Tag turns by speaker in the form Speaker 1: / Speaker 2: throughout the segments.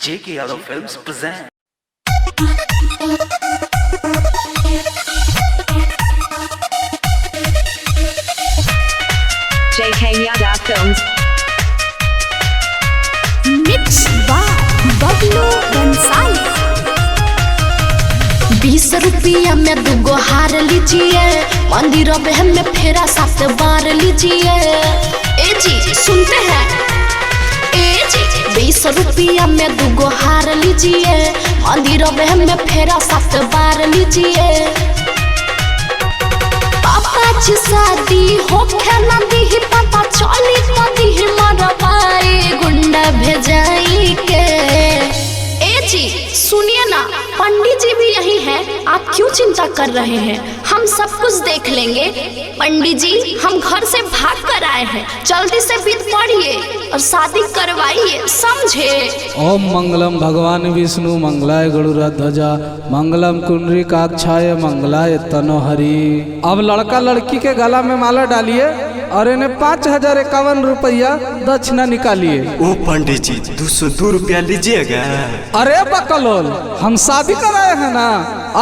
Speaker 1: J.K. Yadav Films present.
Speaker 2: J.K. Yadav Films.
Speaker 3: Mixed by Bablu Bhansali। 20 रुपया में दुगो हार लीजिए, मंदिर में फेरा 7 बार लीजिए। ए जी सुनते हैं? ए जी 20 रुपया में दुगो हार लीजिए, मंदिर में फेरा 7 बार लीजिए। पापा जी शादी होखे ना दी पता चली तो दी मरवाई गुंडा भेजाई के। ए जी सुनिए ना, पंडित जी भी यही हैं, आप क्यों चिंता कर रहे हैं? हम सब कुछ देख लेंगे। पंडित जी हम घर से भाग कर आए हैं, जल्दी से विध पढ़िए और शादी करवाइए, समझे?
Speaker 4: ओम मंगलम भगवान विष्णु मंगलाय गरुड़ध्वजा मंगलम कुंडरीकाक्षाय मंगलाय तनोहरि। अब लड़का लड़की के गला में माला डालिए और इन्हें 5051 रुपया दक्षिणा निकालिए।
Speaker 5: ओ पंडित जी 202 रुपया लीजिएगा।
Speaker 4: अरे बकलोल, हम शादी कराए हैं ना।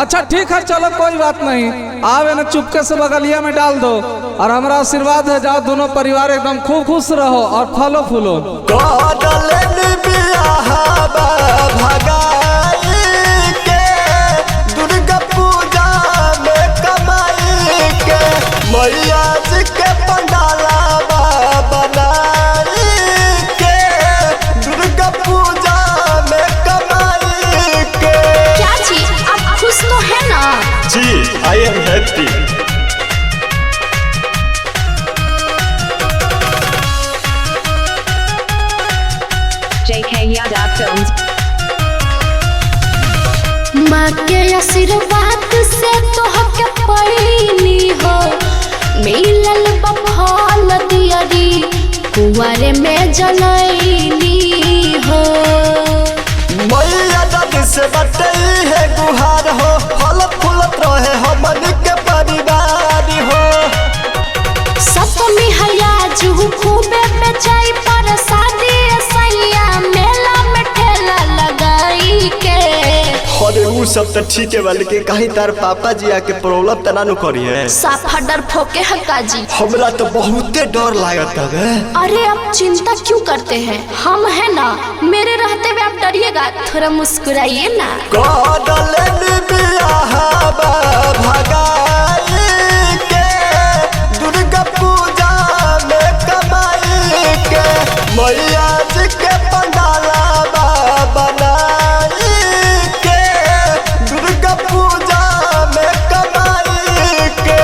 Speaker 4: अच्छा ठीक है, चलो कोई बात नहीं। आप इन्हें चुपके से बगलिया में डाल दो और हमारा आशीर्वाद है, जाओ दोनों परिवार एकदम खूब खुश रहो और फलो फूलो।
Speaker 5: दुर्गा पूजा में कमाई के मैया जी के पंडाला बनाई के, दुर्गा पूजा में कमाई के।
Speaker 3: क्या जी आप खुश तो है ना?
Speaker 5: जी I am happy.
Speaker 2: J.K. Yadav Films.
Speaker 3: माँ के आशीर्वाद से तो हक पैनी हो, मिलल बफल दियरी कुंवारे में जनैनी हो।
Speaker 5: मैया दादी से बटई है गुहार हो, फलत फूलत रहे हमन के परिवार हो।
Speaker 3: सतमी हया जू खूबे बेचाई पर शादी सैया मेला में ठेला लगाई के।
Speaker 5: अरे उ सब तो ठीक है, बल्कि कहीं तार पापा जी आके प्रॉब्लम तना नु करी है।
Speaker 3: साफा डर फोके हक्का जी।
Speaker 5: हमरा तो बहुते डर लागत है।
Speaker 3: अरे आप चिंता क्यों करते हैं, हम हैं ना, मेरे रहते हुए आप डरिएगा, थोड़ा मुस्कुराइए ना।
Speaker 5: दुर्गा पूजा में कमाई के मैया जी के पंडाला बनाई के, दुर्गा पूजा में कमाई के।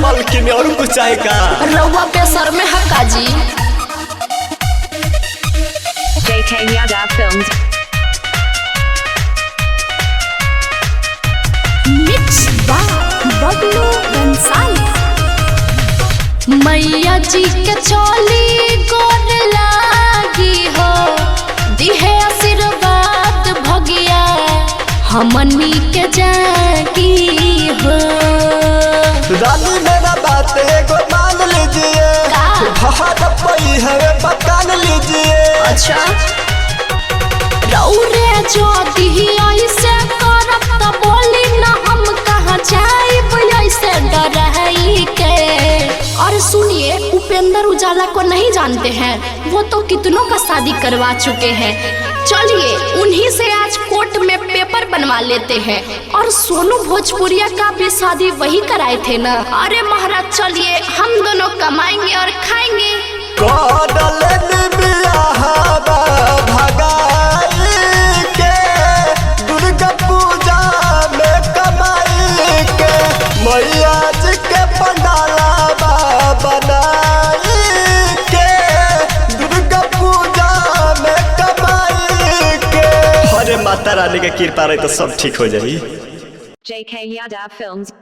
Speaker 5: बल्कि में और कुछ आएगा
Speaker 3: रउआ पे सर में हक्का जी।
Speaker 2: J.K. Yadav Films.
Speaker 3: Mixed by Bablu Bhansali। मैया जी के चोली गोर लागी हो, दिहे आशीर्वाद भगिया हमनी के जागी हो।
Speaker 5: रानी मेरा बात एगो मान लीजिए, भाग पई है पकान लीजिए।
Speaker 3: अच्छा रौरे जो दिही ऐसे करब त बोली ना, हम कहाँ जाइब ऐसे डराई के। और सुनिए, उपेंद्र उजाला को नहीं जानते हैं? वो तो कितनों का शादी करवा चुके हैं। चलिए उन्हीं से आज कोर्ट में पेपर बनवा लेते हैं। और सोनू भोजपुरिया का भी शादी वही कराए थे ना। अरे महाराज चलिए, हम दोनों कमाएंगे और खाएंगे।
Speaker 5: दुर्गा पूजा में कमाई के मैया जी के पंडाला बनाई के, दुर्गा पूजा में कमाई के। अरे माता रानी का कृपा रही तो सब ठीक हो जाई।
Speaker 2: J.K. Yadav Films.